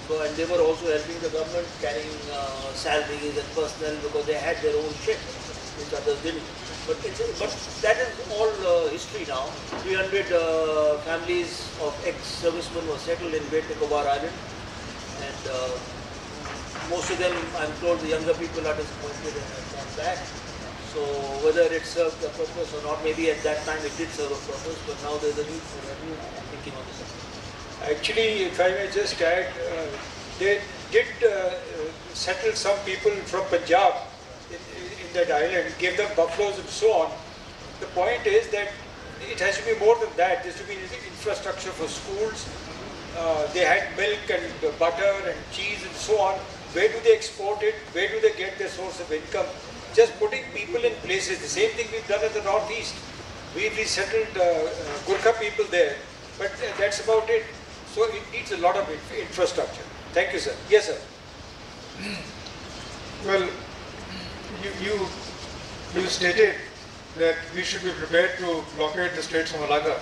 and they were also helping the government carrying salaries and personnel because they had their own ship, which others didn't. But that is all history now. 300 families of ex-servicemen were settled in Great Nicobar Island, and most of them, I'm told, the younger people are disappointed and have gone back. So whether it served a purpose or not, maybe at that time it did serve a purpose, but now there's a need for a new thinking on this. Actually, if I may just add, they did settle some people from Punjab in that island, gave them buffaloes and so on. The point is that it has to be more than that. There has to be infrastructure for schools. They had milk and butter and cheese and so on. Where do they export it? Where do they get their source of income? Just putting people in places. The same thing we've done in the northeast. We settled Gurkha people there, but that's about it. So it needs a lot of infrastructure. Thank you, sir. Yes, sir. Well, you stated that we should be prepared to blockade the Straits of Malacca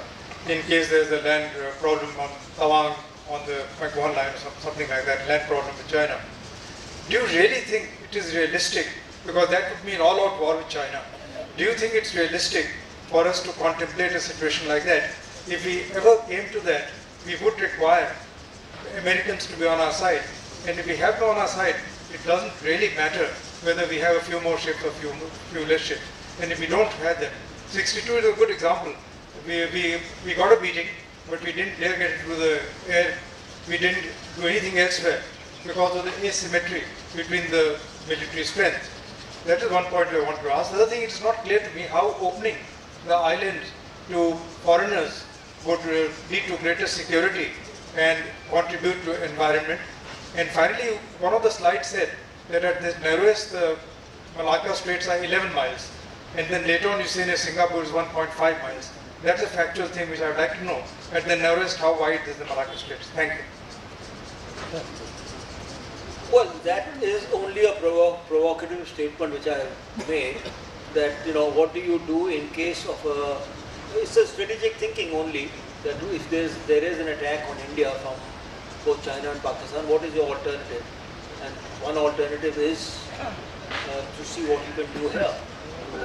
in case there is a land problem on Tawang, on the McGowan line or something like that, land problem with China. Do you really think it is realistic? Because that would mean all-out war with China. Do you think it's realistic for us to contemplate a situation like that? If we ever came to that, we would require Americans to be on our side. And if we have them on our side, it doesn't really matter whether we have a few more ships or few less ships. And if we don't have them, 62 is a good example. We got a beating, but we didn't dare get into the air. We didn't do anything elsewhere because of the asymmetry between the military strength. That is one point I want to ask. The other thing, it is not clear to me how opening the island to foreigners would lead to greater security and contribute to environment. And finally, one of the slides said that at the narrowest, the Malacca Straits are 11 miles. And then later on you say that Singapore is 1.5 miles. That's a factual thing which I would like to know. At the narrowest, how wide is the Malacca Straits? Thank you. Well, that is only a provocative statement which I have made, that, you know, what do you do in case of a, it's a strategic thinking only, that if there is an attack on India from both China and Pakistan, what is your alternative? And one alternative is to see what you can do here,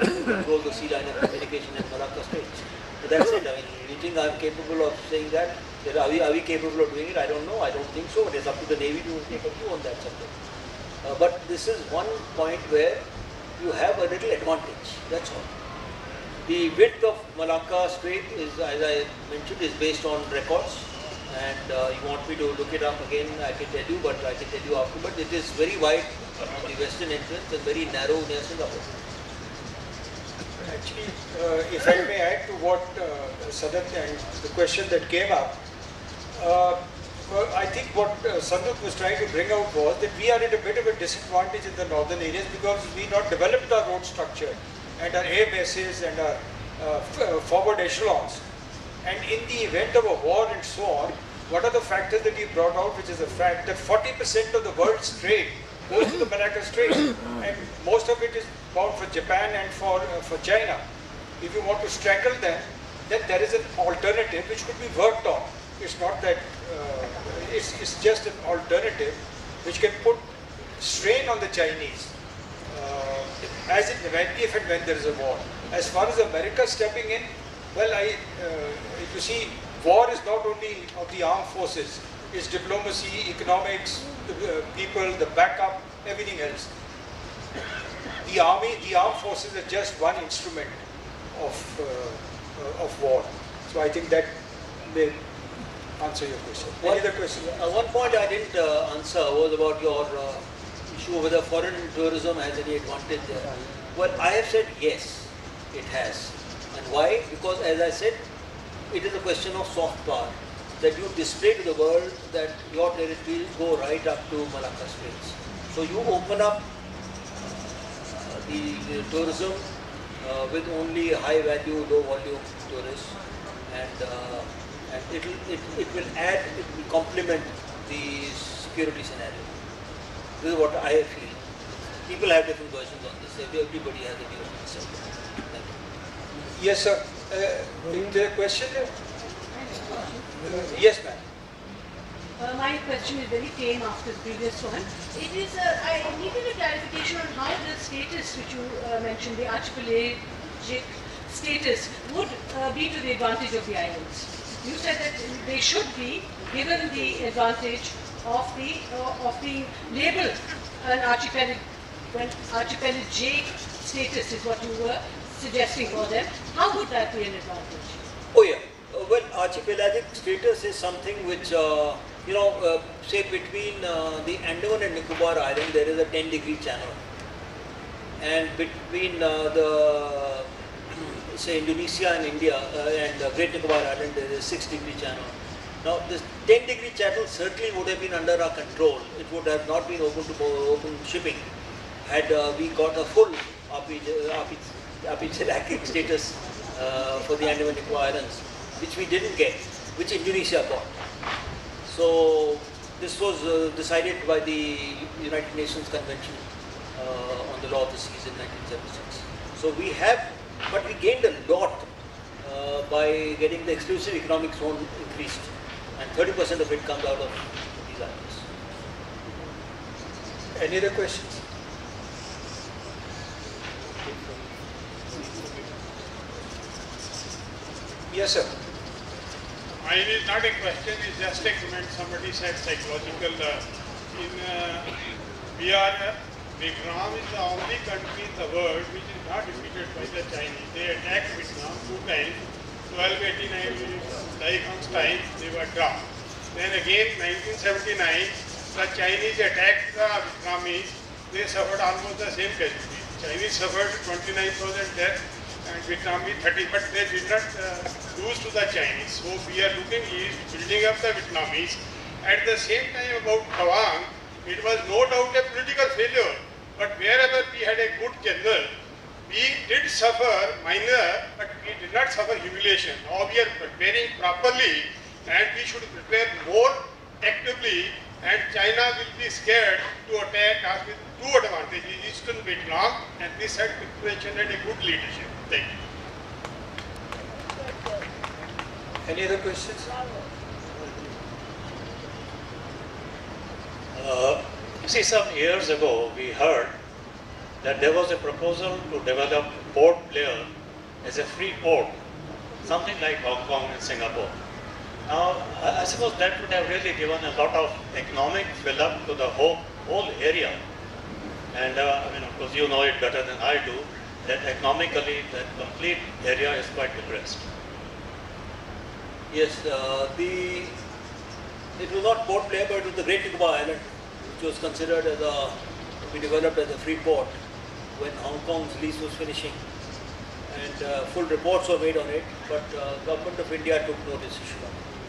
to control the sea line of communication in Malacca Straits. But that's it. I mean, do you think I'm capable of saying that? Are we capable of doing it? I don't know. I don't think so. It is up to the Navy to take a view on that subject. But this is one point where you have a little advantage. That's all. The width of Malacca Strait is, as I mentioned, is based on records. And you want me to look it up again, I can tell you, but I can tell you after. But it is very wide on the western entrance and very narrow near Singapore. Actually, if I may add to what Sanat and the question that came up, well, I think what Sanat was trying to bring out was that we are at a bit of a disadvantage in the northern areas because we not developed our road structure and our air bases and our forward echelons. And in the event of a war and so on, what are the factors that he brought out, which is a fact that 40% of the world's trade goes to the Malacca Strait, and most of it is bound for Japan and for China. If you want to strangle them, then there is an alternative which could be worked on. It's not that, it's just an alternative which can put strain on the Chinese if and when there is a war. As far as America stepping in, well, you see, war is not only of the armed forces, it's diplomacy, economics, the people, the backup, everything else. The army, the armed forces are just one instrument of war. So I think that may answer your question. Any other question? One point I didn't answer was about your issue whether foreign tourism has any advantage there. Well, I have said yes, it has. And why? Because as I said, it is a question of soft power, that you display to the world that your territories go right up to Malacca Straits. So you open up the tourism with only high value, low volume tourists, and it will complement the security scenario. This is what I feel. People have different versions on this. Everybody has a view on this subject. Yes, sir. The question? Yes, ma'am. My question is very tame after the previous one. It is, I needed a clarification on how the status which you mentioned, the archipelagic status, would be to the advantage of the islands. You said that they should be given the advantage of being labelled an archipelagic status is what you were suggesting for them. How would that be an advantage? Oh yeah. Well, archipelagic status is something which, say between the Andaman and Nicobar island there is a 10-degree channel, and between say Indonesia and India and Great Nicobar Island there is a 6-degree channel. Now this 10-degree channel certainly would have been under our control. It would have not been open to open shipping had we got a full archipelagic status for the Andaman and Nicobar Islands, which we didn't get, which Indonesia got. So this was decided by the United Nations Convention on the Law of the Seas in 1976. So we have, but we gained a lot by getting the exclusive economic zone increased, and 30% of it comes out of these islands. Any other questions? Yes, sir. Mine is not a question, it's just a comment. Somebody said psychological. Vietnam is the only country in the world which is not defeated by the Chinese. They attacked Vietnam 2 times. 1289, Daigang's time, they were dropped. Then again, 1979, the Chinese attacked the Vietnamese. They suffered almost the same casualty. Chinese suffered 29,000 deaths and Vietnamese 30, but they did not lose to the Chinese. So we are looking east, building up the Vietnamese. At the same time about Taiwan, it was no doubt a political failure, but wherever we had a good general, we did suffer minor, but we did not suffer humiliation. Now we are preparing properly and we should prepare more actively, and China will be scared to attack us with 2 advantages, Eastern Vietnam and this had preparation and a good leadership. Thank you. Any other questions? You see, some years ago we heard that there was a proposal to develop Port Blair as a free port, something like Hong Kong and Singapore. Now, I suppose that would have really given a lot of economic fill-up to the whole area. And of course, you know it better than I do, that economically that complete area is quite depressed. Yes, it was not Port Blair, but it was the Great Nicobar Island, which was considered as to be developed as a free port when Hong Kong's lease was finishing, and full reports were made on it, but government of India took no decision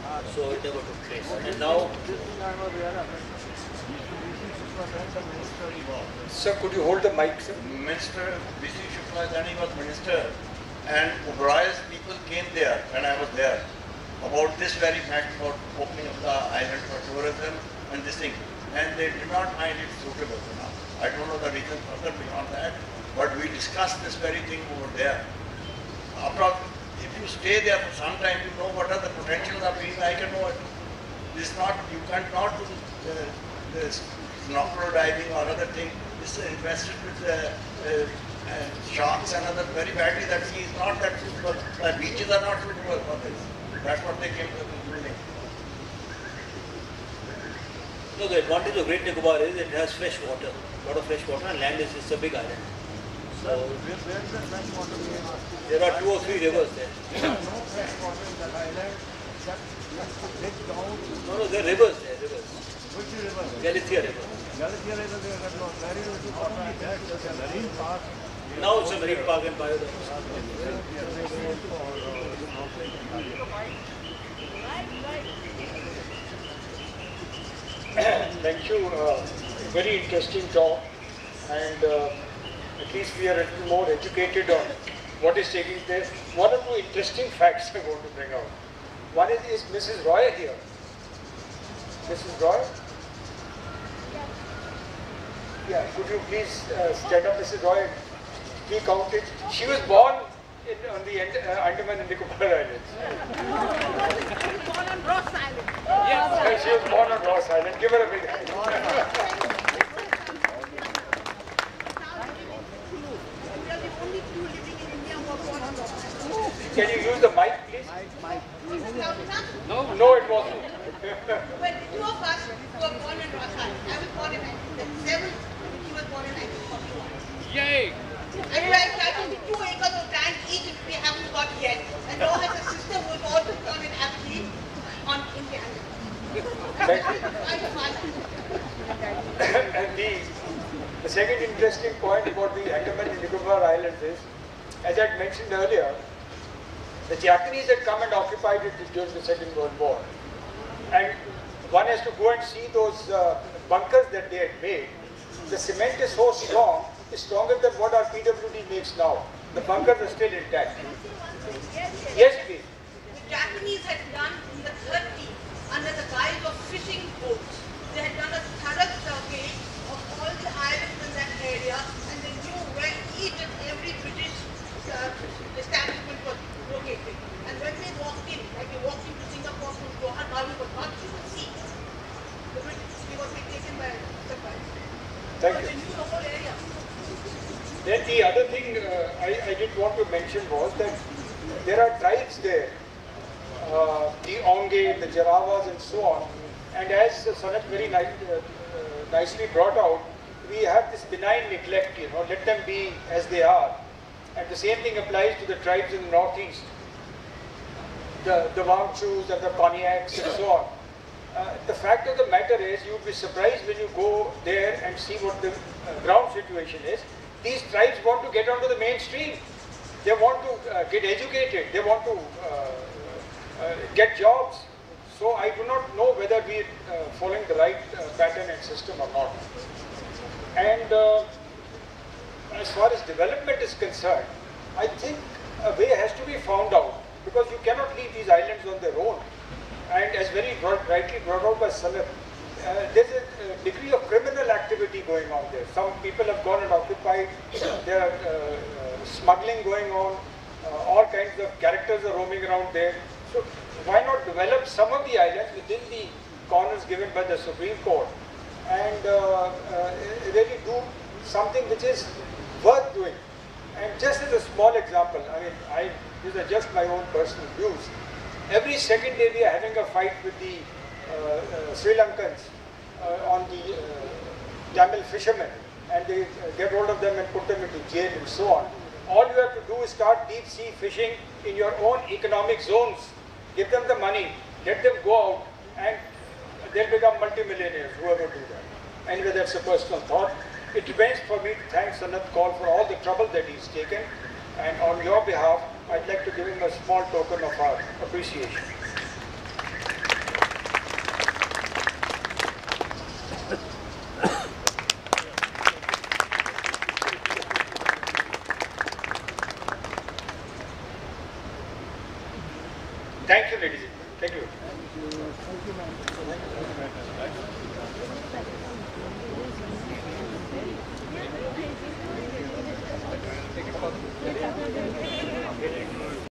on it, so it never took place. And now, Sir, could you hold the mic, sir? Minister B.C. Shukla was minister, and Oberai's people came there when I was there about this very fact about opening of the island for tourism and this thing, and they did not find it suitable enough. I don't know the reason further beyond that, but we discussed this very thing over there. If you stay there for some time, you know what are the potentials of being like and what. This not, you can't not do this snorkel diving or other thing. This is invested with sharks and other very badly. That sea is not that suitable. The beaches are not suitable for this. That's what they came to the conclusion. no, the advantage of Great Nicobar is it has fresh water, a lot of fresh water, and land is it's a big island. So there are 2 or 3 rivers there. No fresh water in that island. No, there are rivers there, rivers. Which river? Galicia River. Galicia River, there is no very little water in that. There's a marine park. Now it's a marine park and biodiversity. Thank you. Very interesting talk, and at least we are a little more educated on what is taking place. 1 or 2 interesting facts I want to bring out. One is Mrs. Roy here? Mrs. Roy? Yeah, could you please stand up, Mrs. Roy, and be counted? She was born on the Andaman and Nicobar Islands. Born on Ross Island. Yes, she was born on Ross Island. Give her a big hand. We are the only two living in India who are born on Ross Island. Can you use the mic, please? No, it wasn't. Well, two of us were born in Ross Island. I was born in 1937. He was born in 1941. Yay! And we are entitled to 2 acres of land each which we haven't got yet. And now has a sister who was also born in athlete on India. Thank you. I'm a father. And the second interesting point about the Andaman and Nicobar Islands is, as I had mentioned earlier, the Japanese had come and occupied it during the Second World War. And one has to go and see those bunkers that they had made. The cement is so strong, it's stronger than what our PWD makes now. The bunkers are still intact. Yes, please. The Japanese had done in the 30s, under the guise of fishing boats, they had done a thorough survey of all the islands in that area, and they knew where each and every British establishment was located. And when they walked in, like they walked into Singapore from Doha, now we could not see the sea. The British, we were taken by surprise. Thank But you. they knew the whole area. Then the other thing I did want to mention was that there are tribes there, the Onge, the Jaravas and so on. And as Sanat very nicely brought out, we have this benign neglect, let them be as they are. And the same thing applies to the tribes in the northeast, the Wangchus and the Koniaks and so on. The fact of the matter is, you would be surprised when you go there and see what the ground situation is. These tribes want to get onto the mainstream. They want to get educated. They want to get jobs. So I do not know whether we are following the right pattern and system or not. And as far as development is concerned, I think a way has to be found out, because you cannot leave these islands on their own. And as very rightly brought out by Sanat, there's a degree of criminal activity going on there. Some people have gone and occupied, there are smuggling going on, all kinds of characters are roaming around there. So why not develop some of the islands within the corners given by the Supreme Court and really do something which is worth doing. And just as a small example, these are just my own personal views. Every second day we are having a fight with the Sri Lankans on the Tamil fishermen, and they get hold of them and put them into jail and so on. All you have to do is start deep sea fishing in your own economic zones. Give them the money, let them go out, and they'll become multimillionaires, whoever do that. Anyway, that's a personal thought. It remains for me to thank Sanat Kaul for all the trouble that he's taken, and on your behalf, I'd like to give him a small token of our appreciation. Thank you, ladies and gentlemen. Thank you. Thank you, ma'am.